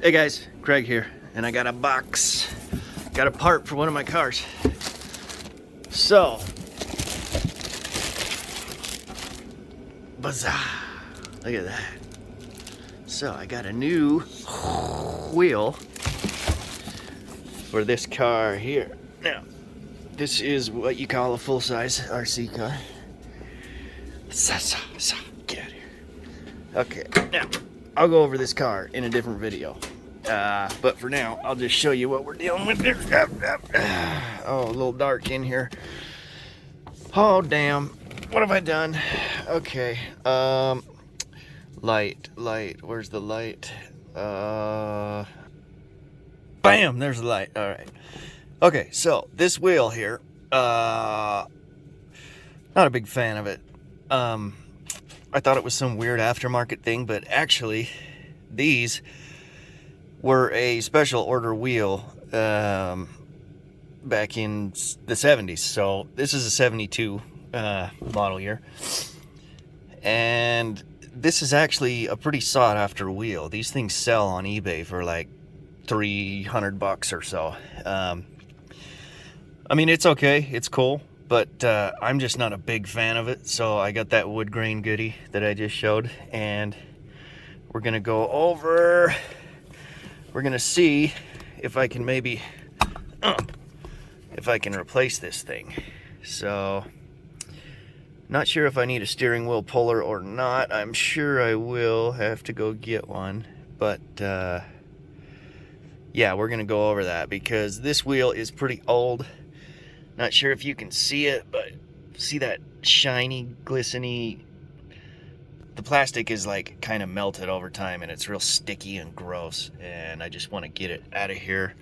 Hey guys, Craig here, and I got a box. Got a part for one of my cars. So, bazaar! Look at that. So I got a new wheel for this car here. Now, this is what you call a full-size RC car. Get out of here. Okay, now I'll go over this car in a different video. But for now, I'll just show you what we're dealing with here. Oh, a little dark in here. Oh, damn. What have I done? Okay. Light. Where's the light? Bam! There's the light. All right. Okay, so this wheel here, not a big fan of it. I thought it was some weird aftermarket thing, but actually, these were a special order wheel back in the 70s. So this is a 72 model year, and this is actually a pretty sought after wheel. These things sell on eBay for like $300 or so. I mean, it's okay, it's cool, but I'm just not a big fan of it. So I got that wood grain goodie that I just showed, and we're gonna go over. We're gonna see if I can maybe, if I can replace this thing. So, not sure if I need a steering wheel puller or not. I'm sure I will have to go get one, but yeah, we're gonna go over that because this wheel is pretty old. Not sure if you can see it, but see that shiny, glistening. The plastic is like kind of melted over time, and it's real sticky and gross, and I just want to get it out of here.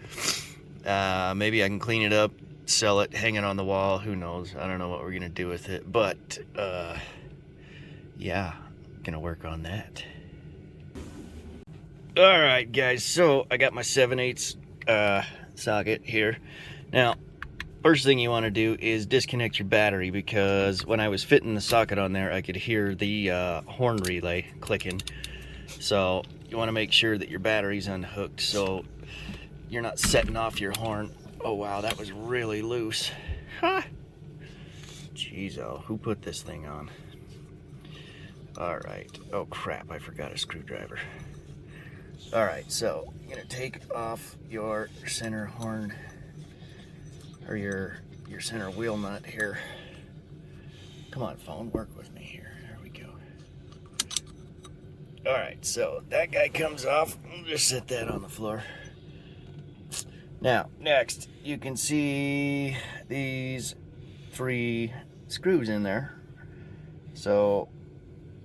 Maybe I can clean it up, sell it, hang it on the wall, who knows. I don't know what we're gonna do with it, but yeah, gonna work on that. All right guys, so I got my 7/8 socket here. Now, first thing you want to do is disconnect your battery, because when I was fitting the socket on there, I could hear the horn relay clicking. So you want to make sure that your battery's unhooked so you're not setting off your horn. Oh wow, that was really loose. Huh. Jeez, oh, who put this thing on? All right. Oh crap, I forgot a screwdriver. All right, so you're gonna take off your center horn, or your center wheel nut here. Come on, phone, work with me here. There we go. All right, so that guy comes off. We'll just set that on the floor. Now, next, you can see these 3 screws in there. So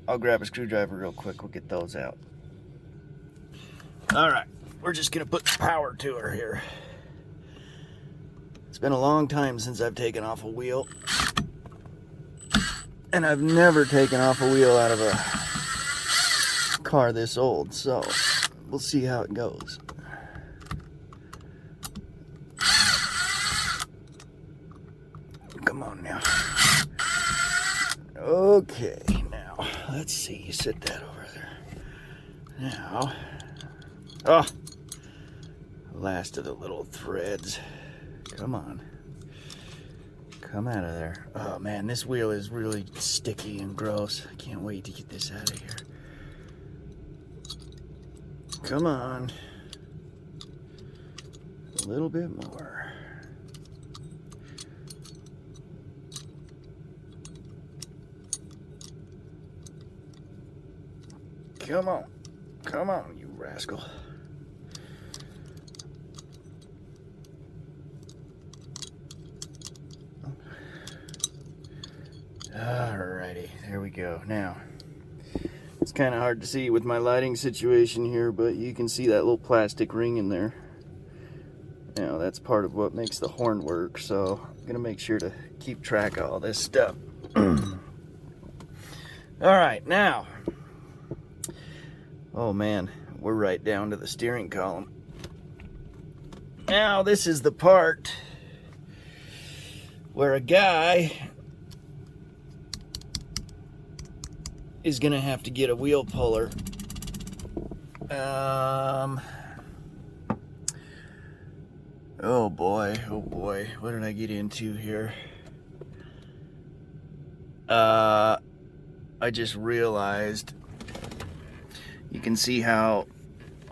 I'll grab a screwdriver real quick. We'll get those out. All right, we're just gonna put power to her here. It's been a long time since I've taken off a wheel, and I've never taken off a wheel out of a car this old, so we'll see how it goes. Come on now. Okay, now let's see, you sit that over there. Now, oh, last of the little threads. Come on. Come out of there. Oh man, this wheel is really sticky and gross. I can't wait to get this out of here. Come on. A little bit more. Come on. Come on, you rascal. Alrighty, there we go. Now, it's kind of hard to see with my lighting situation here, but you can see that little plastic ring in there. Now, that's part of what makes the horn work, so I'm going to make sure to keep track of all this stuff. Alright, now, oh man, we're right down to the steering column. Now, this is the part where a guy is gonna have to get a wheel puller. Oh boy, what did I get into here? I just realized you can see how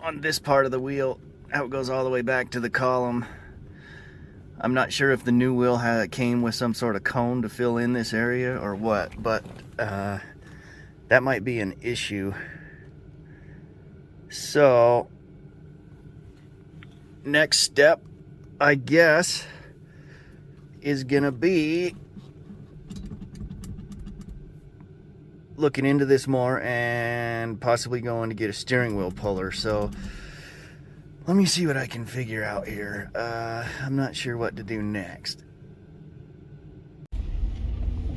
on this part of the wheel, how it goes all the way back to the column. I'm not sure if the new wheel came with some sort of cone to fill in this area or what, but that might be an issue. So, next step, I guess, is gonna be looking into this more and possibly going to get a steering wheel puller. So let me see what I can figure out here. I'm not sure what to do next.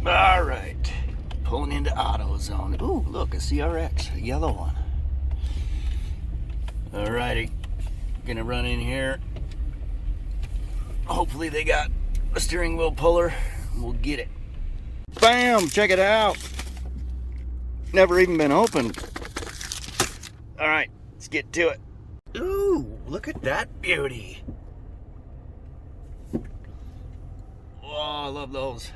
All right, pulling into AutoZone. Ooh, look, a CRX, a yellow one. All righty, gonna run in here. Hopefully they got a steering wheel puller. We'll get it. Bam, check it out. Never even been opened. All right, let's get to it. Ooh, look at that beauty. Oh, I love those.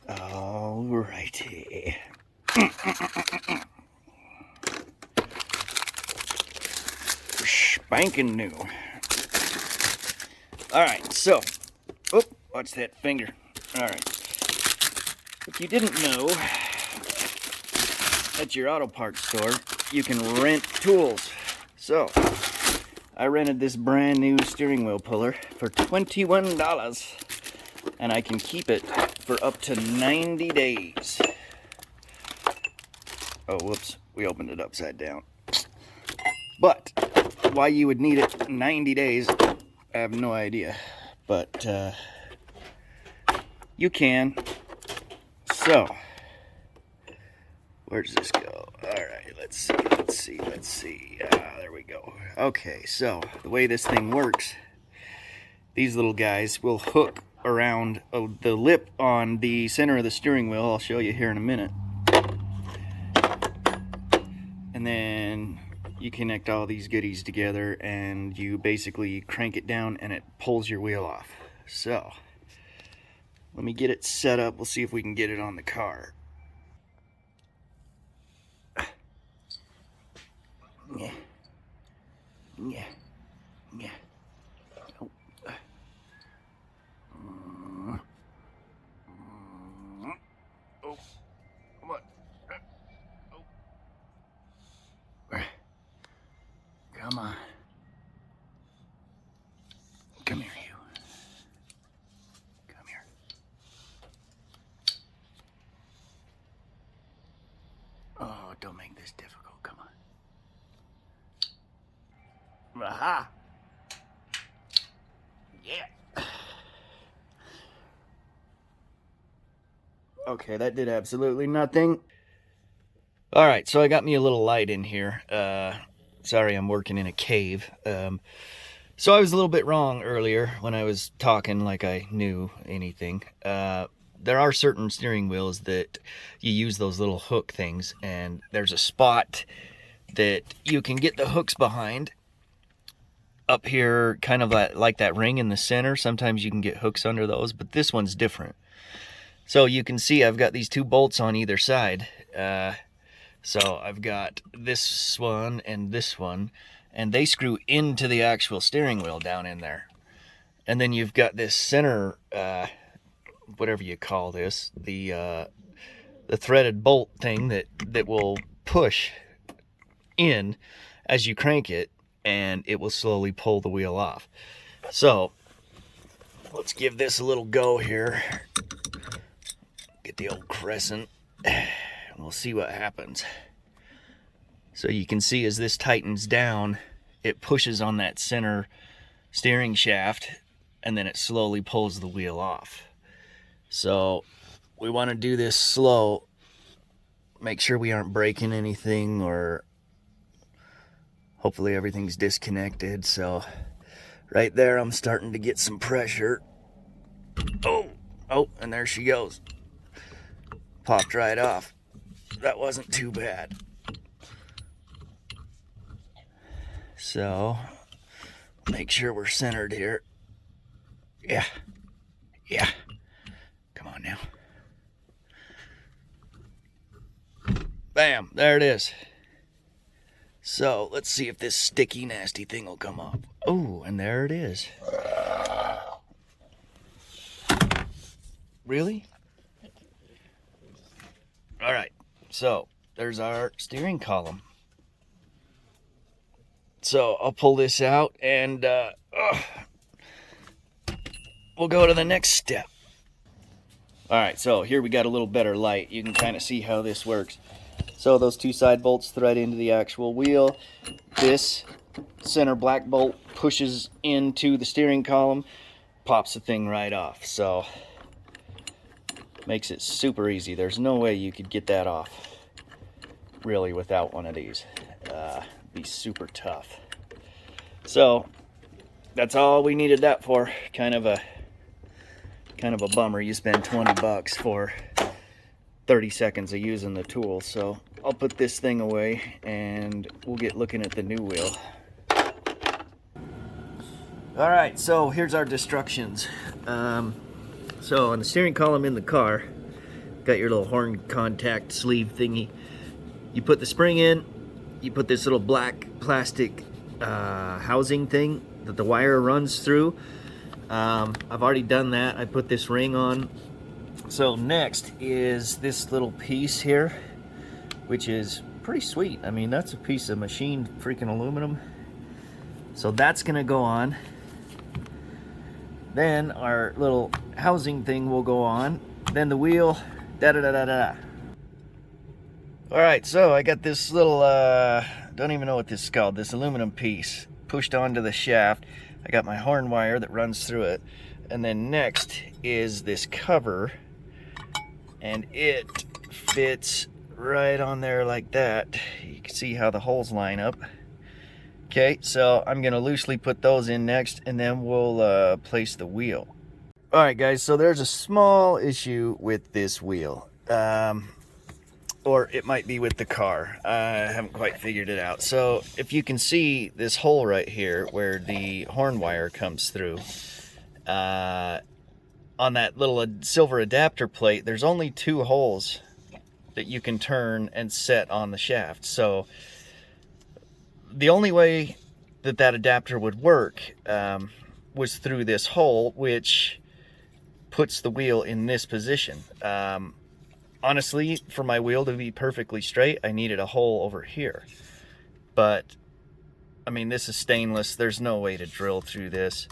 All righty. Spanking new. All right, so, watch that finger. All right. If you didn't know, at your auto parts store, you can rent tools. So, I rented this brand new steering wheel puller for $21, and I can keep it for up to 90 days. Oh, whoops, we opened it upside down. But why you would need it 90 days, I have no idea. But you can. So, where does this go? All right, let's see. There we go. Okay, so the way this thing works, these little guys will hook around the lip on the center of the steering wheel. I'll show you here in a minute. And then you connect all these goodies together and you basically crank it down and it pulls your wheel off. So, let me get it set up. We'll see if we can get it on the car. Yeah. Oh. Oh, come on. Oh. Come on. Come here, you. Come here. Oh, don't make this difficult. Come on. Aha! Yeah. Okay, that did absolutely nothing. All right, so I got me a little light in here. Sorry, I'm working in a cave. So I was a little bit wrong earlier when I was talking like I knew anything. There are certain steering wheels that you use those little hook things, and there's a spot that you can get the hooks behind. Up here, kind of like that ring in the center. Sometimes you can get hooks under those, but this one's different. So you can see I've got these two bolts on either side. So I've got this one and this one, and they screw into the actual steering wheel down in there. And then you've got this center, whatever you call this, the threaded bolt thing that will push in as you crank it, and it will slowly pull the wheel off. So let's give this a little go here. Get the old crescent, and we'll see what happens. So you can see as this tightens down, it pushes on that center steering shaft, and then it slowly pulls the wheel off. So we want to do this slow, make sure we aren't breaking anything, or hopefully everything's disconnected. So right there, I'm starting to get some pressure. Oh, and there she goes. Popped right off. That wasn't too bad. So make sure we're centered here. Yeah. Yeah. Come on now. Bam, there it is. So let's see if this sticky, nasty thing will come off. Oh, and there it is. Really? All right, so there's our steering column. So I'll pull this out and we'll go to the next step. All right, so here we got a little better light. You can kind of see how this works. So those two side bolts thread into the actual wheel. This center black bolt pushes into the steering column, pops the thing right off. So makes it super easy. There's no way you could get that off really without one of these. Be super tough. So that's all we needed that for. Kind of a bummer. You spend 20 bucks for 30 seconds of using the tool. So I'll put this thing away and we'll get looking at the new wheel. All right, so here's our destructions. So on the steering column in the car, got your little horn contact sleeve thingy. You put the spring in, you put this little black plastic housing thing that the wire runs through. I've already done that. I put this ring on. So next is this little piece here, which is pretty sweet. I mean, that's a piece of machined freaking aluminum. So that's gonna go on. Then our little housing thing will go on. Then the wheel, da-da-da-da-da. All right, so I got this little, don't even know what this is called, this aluminum piece pushed onto the shaft. I got my horn wire that runs through it. And then next is this cover, and it fits right on there like that. You can see how the holes line up. Okay, so I'm gonna loosely put those in next, and then we'll place the wheel. All right, guys, so there's a small issue with this wheel. Or it might be with the car. I haven't quite figured it out. So if you can see this hole right here where the horn wire comes through, on that little silver adapter plate, there's only 2 holes that you can turn and set on the shaft. So the only way that that adapter would work was through this hole, which puts the wheel in this position. Honestly, for my wheel to be perfectly straight, I needed a hole over here. But, I mean, this is stainless. There's no way to drill through this.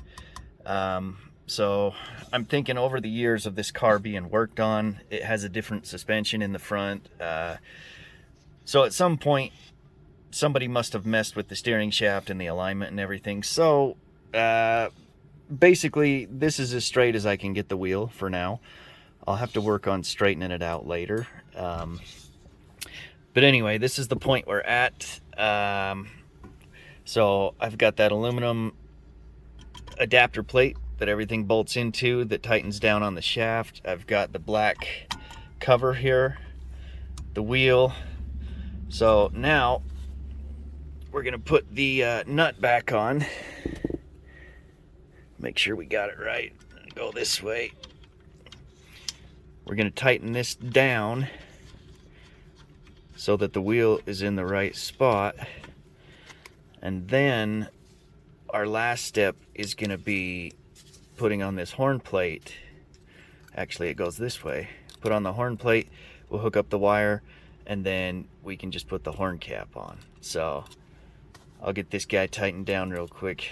So I'm thinking over the years of this car being worked on, it has a different suspension in the front. So at some point, somebody must have messed with the steering shaft and the alignment and everything. So basically, this is as straight as I can get the wheel for now. I'll have to work on straightening it out later. But anyway, this is the point we're at. So I've got that aluminum adapter plate that everything bolts into that tightens down on the shaft. I've got the black cover here, the wheel. So now we're gonna put the nut back on. Make sure we got it right. Go this way. We're going to tighten this down so that the wheel is in the right spot. And then our last step is going to be putting on this horn plate. Actually, it goes this way. Put on the horn plate, we'll hook up the wire, and then we can just put the horn cap on. So I'll get this guy tightened down real quick,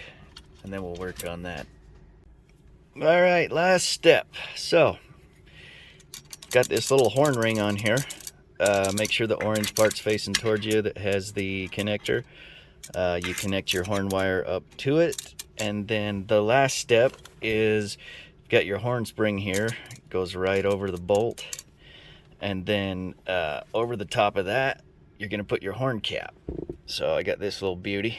and then we'll work on that. All right, last step. So got this little horn ring on here. Make sure the orange part's facing towards you that has the connector. You connect your horn wire up to it, and then the last step is you've got your horn spring here. It goes right over the bolt, and then over the top of that you're gonna put your horn cap. So I got this little beauty,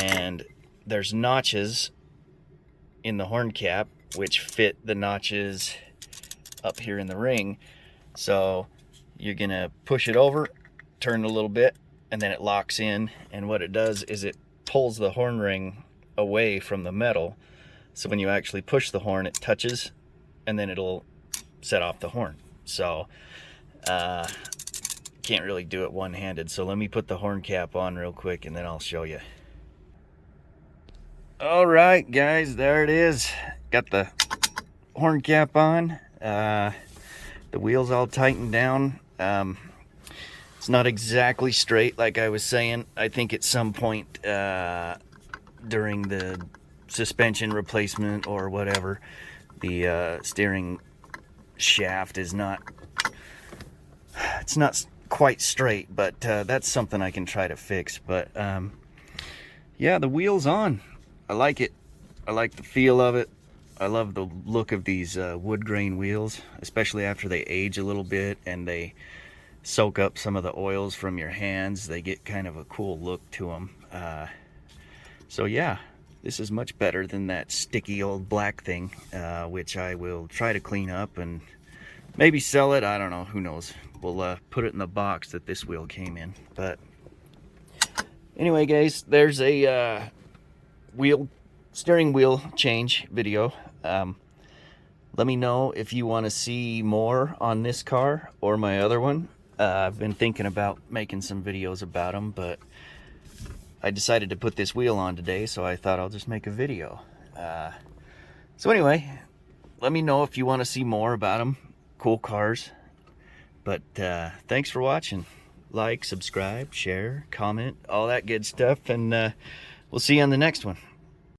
and there's notches in the horn cap which fit the notches up here in the ring. So you're gonna push it over, turn a little bit, and then it locks in, and what it does is it pulls the horn ring away from the metal, so when you actually push the horn it touches, and then it'll set off the horn. So can't really do it one-handed, so let me put the horn cap on real quick and then I'll show you. All right guys, there it is. Got the horn cap on, the wheels all tightened down. It's not exactly straight like I was saying. I think at some point during the suspension replacement or whatever, the steering shaft is not, it's not quite straight, but that's something I can try to fix. But yeah, the wheel's on. I like it. I like the feel of it. I love the look of these wood grain wheels, especially after they age a little bit and they soak up some of the oils from your hands. They get kind of a cool look to them. So yeah, this is much better than that sticky old black thing, which I will try to clean up and maybe sell it. I don't know, who knows. We'll put it in the box that this wheel came in. But anyway guys, there's a steering wheel change video. Let me know if you want to see more on this car or my other one. I've been thinking about making some videos about them, but I decided to put this wheel on today, so I thought I'll just make a video. So anyway, let me know if you want to see more about them. Cool cars. But thanks for watching. Like, subscribe, share, comment, all that good stuff, and we'll see you on the next one.